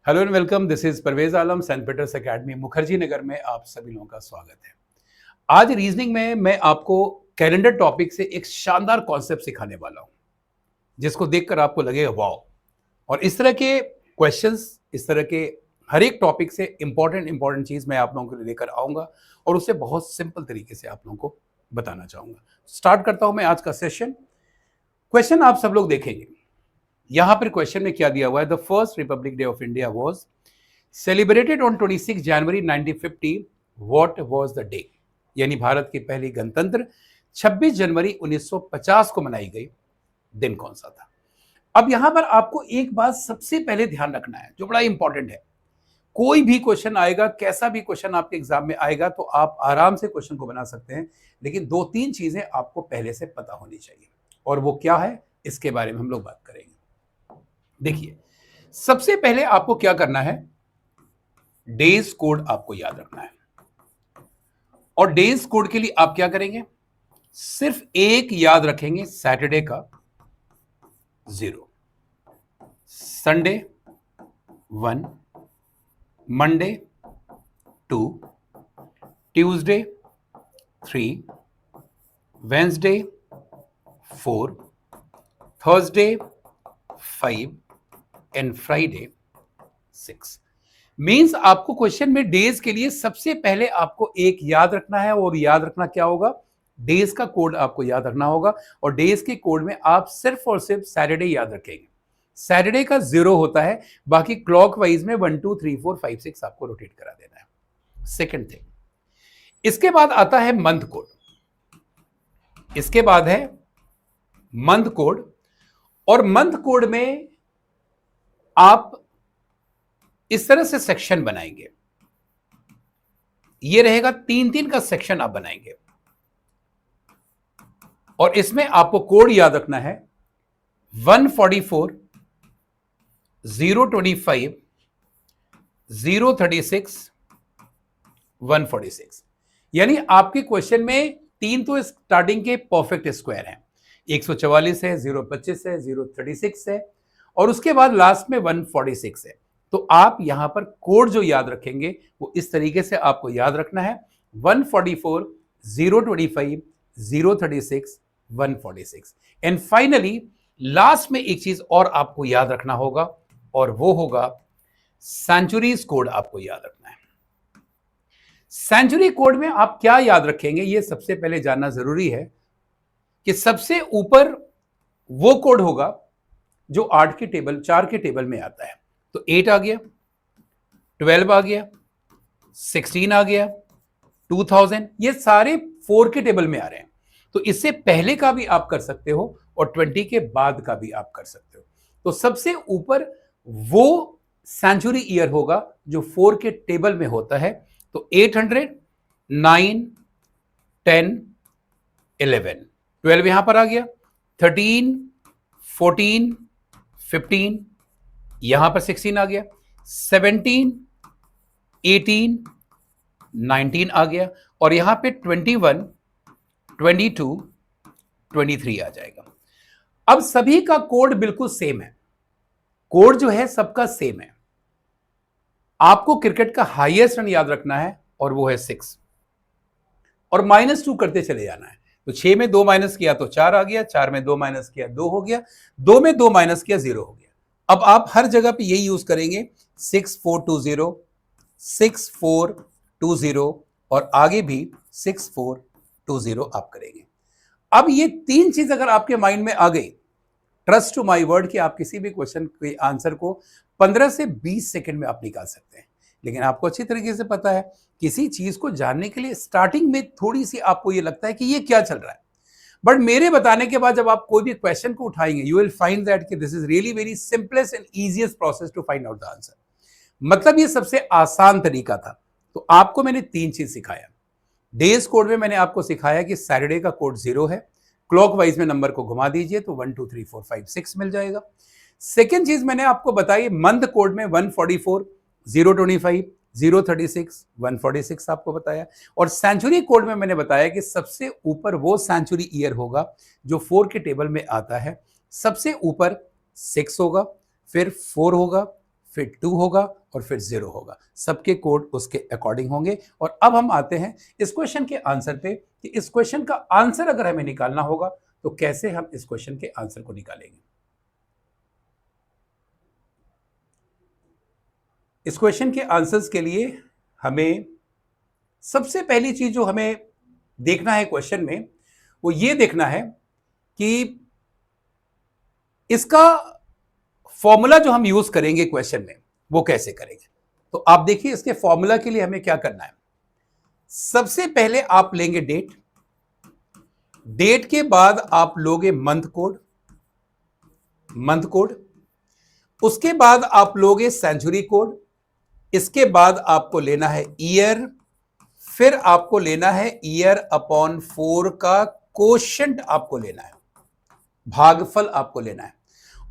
Hello and welcome. This is Parvez Alam, saint Peter's academy Mukherjee Nagar में आप सभी लोगों का स्वागत है। आज रीजनिंग में मैं आपको कैलेंडर टॉपिक से एक शानदार कॉन्सेप्ट सिखाने वाला हूं, जिसको देखकर आपको लगेगा वाओ। और इस तरह के क्वेश्चंस, इस तरह के हर एक टॉपिक से इंपॉर्टेंट चीज मैं आप लोगों के लिए लेकर आऊंगा और उसे बहुत सिंपल तरीके से आप लोगों को बताना चाहूंगा। स्टार्ट करता हूं मैं आज का सेशन। क्वेश्चन आप सब लोग देखेंगे। यहां पर क्वेश्चन में क्या दिया हुआ है, the first Republic day of India was celebrated on 26 January 1950, what was the day. यानी भारत की पहली गणतंत्र 26 जनवरी 1950 को मनाई गई, दिन कौन सा था। अब यहां पर आपको एक बात सबसे पहले ध्यान रखना है जो बड़ा इंपॉर्टेंट है। कोई भी क्वेश्चन आएगा, कैसा भी क्वेश्चन आपके एग्जाम में आएगा, तो आप आराम से क्वेश्चन को बना सकते हैं, लेकिन दो तीन चीजें आपको पहले से पता होनी चाहिए। और वो क्या है, इसके बारे में हम लोग बात करेंगे। देखिए, सबसे पहले आपको क्या करना है, डेज कोड आपको याद रखना है। और डेज कोड के लिए आप क्या करेंगे, सिर्फ एक याद रखेंगे, सैटरडे का 0, Sunday 1, Monday 2, Tuesday 3, Wednesday 4, Thursday 5 and Friday 6। Means आपको क्वेश्चन में डेज के लिए सबसे पहले आपको एक याद रखना है, और याद रखना क्या होगा, डेज का कोड आपको याद रखना होगा। और डेज के कोड में आप सिर्फ और सिर्फ सैटरडे याद रखेंगे। सैटरडे का 0 होता है, बाकी क्लॉकवाइज में 1 2 3 4 5 6 आपको रोटेट करा देना है। सेकंड थिंग, इसके बाद आता है मंथ कोड। इसके बाद है मंथ कोड, और मंथ कोड में आप इस तरह से सेक्शन बनाएंगे। ये रहेगा 3-3 का सेक्शन आप बनाएंगे, और इसमें आपको कोड याद रखना है 144, 025, 036, 146। यानी आपके क्वेश्चन में 3 तो स्टार्टिंग के परफेक्ट स्क्वायर हैं, 144 है, 025 है, 036 है, और उसके बाद लास्ट में 146 है। तो आप यहां पर कोड जो याद रखेंगे वो इस तरीके से आपको याद रखना है, 144, 025, 036, 146। एंड फाइनली लास्ट में एक चीज और आपको याद रखना होगा, और वो होगा सेंचुरीज कोड आपको याद रखना है। सेंचुरी कोड में आप क्या याद रखेंगे, ये सबसे पहले जानना जरूरी है कि सबसे ऊपर वो कोड होगा जो 8 के टेबल 4 के टेबल में आता है। तो 8 आ गया, 12 आ गया, 16 आ गया, 2000, ये सारे 4 के टेबल में आ रहे हैं। तो इससे पहले का भी आप कर सकते हो और 20 के बाद का भी आप कर सकते हो। तो सबसे ऊपर वो सेंचुरी ईयर होगा जो 4 के टेबल में होता है। तो 800, 9, 10, 11, 12 यहां पर आ गया, 13, 14, 15, यहां पर 16 आ गया, 17, 18, 19 आ गया, और यहां पे 21, 22, 23 आ जाएगा। अब सभी का कोड बिल्कुल सेम है, कोड जो है सबका सेम है। आपको क्रिकेट का हाईएस्ट रन याद रखना है, और वो है 6, और -2 करते चले जाना है। तो 6 में 2 माइनस किया तो 4 आ गया, 4 में 2 माइनस किया 2 हो गया, 2 में 2 माइनस किया 0 हो गया। अब आप हर जगह पे यही यूज करेंगे, 6420, 6420, और आगे भी 6420 आप करेंगे। अब ये 3 चीज अगर आपके माइंड में आ गई, ट्रस्ट टू माई वर्ड कि आप किसी भी क्वेश्चन के आंसर को 15 से 20 सेकंड में आप निकाल सकते हैं। लेकिन आपको अच्छी तरीके से पता है, किसी चीज को जानने के लिए स्टार्टिंग में थोड़ी सी आपको ये लगता है कि ये क्या चल रहा है, बट मेरे बताने के बाद जब आप कोई भी क्वेश्चन को उठाएंगे, यू विल फाइंड दैट कि this is really very simplest and easiest process to find out the answer. मतलब ये सबसे आसान तरीका था। तो आपको मैंने 3 चीज सिखाया। डेज कोड में मैंने आपको सिखाया कि सैटरडे का कोड 0 है, क्लॉकवाइज में नंबर को घुमा दीजिए तो 1 2 3 4 5 6 मिल जाएगा। सेकेंड चीज मैंने आपको बताई, मंथ कोड में 144, 025, 036, 146 आपको बताया। और सेंचुरी कोड में मैंने बताया कि सबसे ऊपर वो सेंचुरी ईयर होगा जो 4 के टेबल में आता है। सबसे ऊपर 6 होगा, फिर 4 होगा, फिर 2 होगा और फिर 0 होगा। सबके कोड उसके अकॉर्डिंग होंगे। और अब हम आते हैं इस क्वेश्चन के आंसर पे कि इस क्वेश्चन का आंसर अगर हमें निकालना होगा तो कैसे हम इस क्वेश्चन के आंसर को निकालेंगे। इस क्वेश्चन के आंसर्स के लिए हमें सबसे पहली चीज जो हमें देखना है क्वेश्चन में वो ये देखना है कि इसका फॉर्मूला जो हम यूज करेंगे क्वेश्चन में वो कैसे करेंगे। तो आप देखिए इसके फॉर्मूला के लिए हमें क्या करना है। सबसे पहले आप लेंगे डेट, डेट के बाद आप लोगे मंथ कोड, मंथ कोड, उसके बाद आप लोगे सेंचुरी कोड, इसके बाद आपको लेना है ईयर, फिर आपको लेना है ईयर अपॉन 4 का कोशेंट आपको लेना है, भागफल आपको लेना है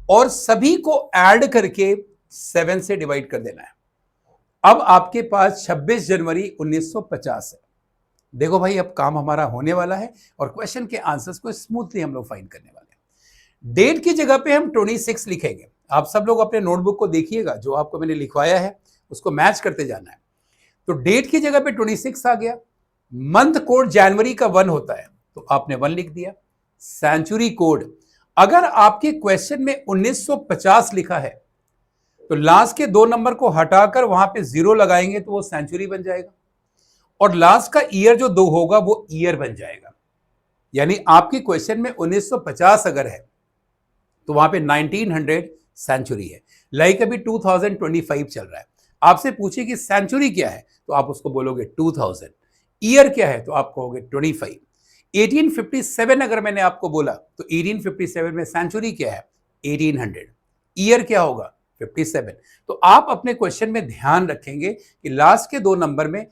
और सभी को ऐड करके 7 से डिवाइड कर देना है। अब आपके पास 26 जनवरी 1950 है। देखो भाई अब काम हमारा होने वाला है और क्वेश्चन के आंसर्स को स्मूथली हम लोग फाइंड करने वाले हैं। डेट की जगह पे हम 26 लिखेंगे। आप सब लोग अपने नोटबुक को देखिएगा, जो आपको मैंने लिखवाया है उसको मैच करते जाना है। तो डेट की जगह पे 26 आ गया। मंथ कोड जनवरी का 1 होता है तो आपने 1 लिख दिया। सेंचुरी कोड, अगर आपके क्वेश्चन में 1950 लिखा है तो लास्ट के 2 नंबर को हटाकर वहां पे 0 लगाएंगे तो वो सेंचुरी बन जाएगा और लास्ट का ईयर जो 2 होगा वो ईयर बन जाएगा। यानी आपके क्वेश्चन में 1950 अगर है तो वहां पे 1900 सेंचुरी है। लाइक अभी 2025 चल रहा है, आपसे पूछे कि सेंचुरी क्या है तो आप उसको बोलोगे 2000, ईयर क्या है तो आप कहोगे 25। 1857 अगर मैंने आपको बोला तो 1857 में सेंचुरी क्या है 1800, ईयर क्या होगा 57। तो आप अपने क्वेश्चन में ध्यान रखेंगे कि लास्ट के 2 नंबर में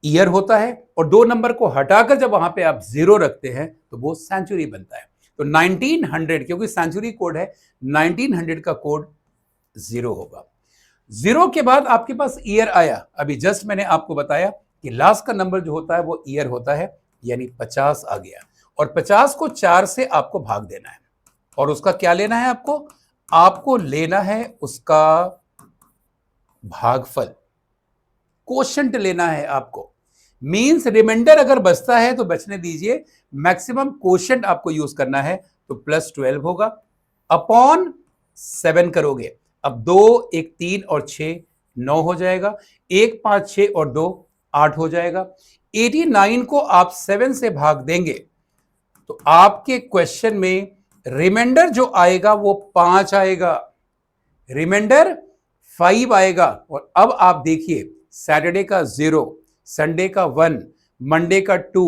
ईयर होता है और 2 नंबर को हटाकर जब वहां पे आप 0 रखते हैं तो वो सेंचुरी बनता है। तो 1900 क्योंकि सेंचुरी कोड है, 1900 का कोड 0 होगा। 0 के बाद आपके पास ईयर आया। अभी जस्ट मैंने आपको बताया कि लास्ट का नंबर जो होता है वो ईयर होता है, यानी 50 आ गया और 50 को 4 से आपको भाग देना है और उसका क्या लेना है आपको लेना है उसका भागफल, कोशेंट लेना है आपको। मींस रिमाइंडर अगर बचता है तो बचने दीजिए, मैक्सिमम कोशेंट आपको यूज करना है तो +12 होगा अपॉन 7 करोगे। अब 2 1 3 और 6 9 हो जाएगा, 1 5 6 और 2 8 हो जाएगा। 89 को आप 7 से भाग देंगे तो आपके क्वेश्चन में रिमाइंडर जो आएगा वो 5 आएगा, रिमाइंडर 5 आएगा। और अब आप देखिए सैटरडे का 0, संडे का 1, मंडे का 2,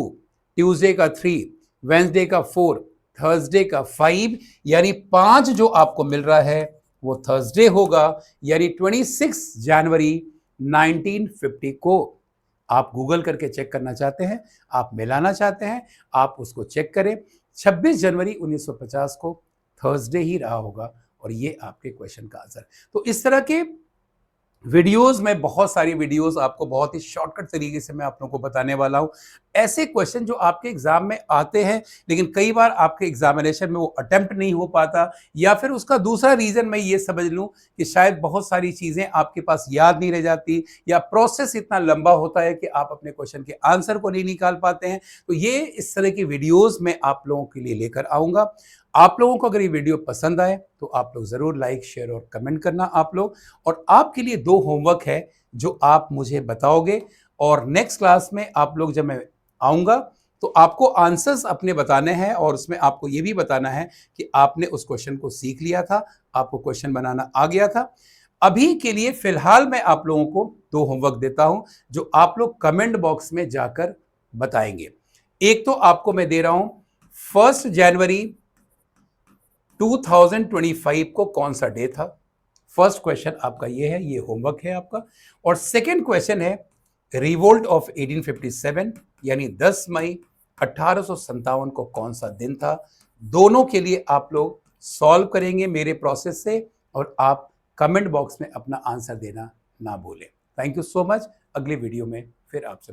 ट्यूसडे का 3, वेंसडे का 4, थर्सडे का 5, यानी 5 जो आपको मिल रहा है वो थर्सडे होगा। यानी 26 जनवरी 1950 को आप गूगल करके चेक करना चाहते हैं, आप मिलाना चाहते हैं, आप उसको चेक करें। 26 जनवरी 1950 को थर्सडे ही रहा होगा और ये आपके क्वेश्चन का आंसर। तो इस तरह के वीडियोस में बहुत सारी वीडियोस आपको बहुत ही शॉर्टकट तरीके से मैं आप लोगों को बताने वाला हूं। ऐसे क्वेश्चन जो आपके एग्जाम में आते हैं लेकिन कई बार आपके एग्जामिनेशन में वो अटेम्प्ट नहीं हो पाता, या फिर उसका दूसरा रीजन मैं ये समझ लूं कि शायद बहुत सारी चीजें आपके पास याद नहीं रह जाती या प्रोसेस इतना लंबा होता है कि आप अपने क्वेश्चन के आंसर को नहीं निकाल पाते हैं। तो ये इस तरह की वीडियोज में आप लोगों के लिए लेकर आऊंगा। आप लोगों को अगर ये वीडियो पसंद आए तो आप लोग जरूर लाइक शेयर और कमेंट करना आप लोग। और आपके लिए 2 होमवर्क है जो आप मुझे बताओगे और नेक्स्ट क्लास में आप लोग जब मैं आऊंगा तो आपको आंसर्स अपने बताने हैं और उसमें आपको ये भी बताना है कि आपने उस क्वेश्चन को सीख लिया था, आपको क्वेश्चन बनाना आ गया था। अभी के लिए फिलहाल मैं आप लोगों को 2 होमवर्क देता हूं जो आप लोग कमेंट बॉक्स में जाकर बताएंगे। एक तो आपको मैं दे रहा हूं 1 जनवरी 2025 को कौन सा डे था। फर्स्ट क्वेश्चन आपका ये है, ये होमवर्क है आपका। और सेकंड क्वेश्चन है रिवोल्ट ऑफ 1857 यानी 10 मई 1857 को कौन सा दिन था। दोनों के लिए आप लोग सॉल्व करेंगे मेरे प्रोसेस से और आप कमेंट बॉक्स में अपना आंसर देना ना भूलें। Thank you so much. अगले वीडियो में फिर आपसे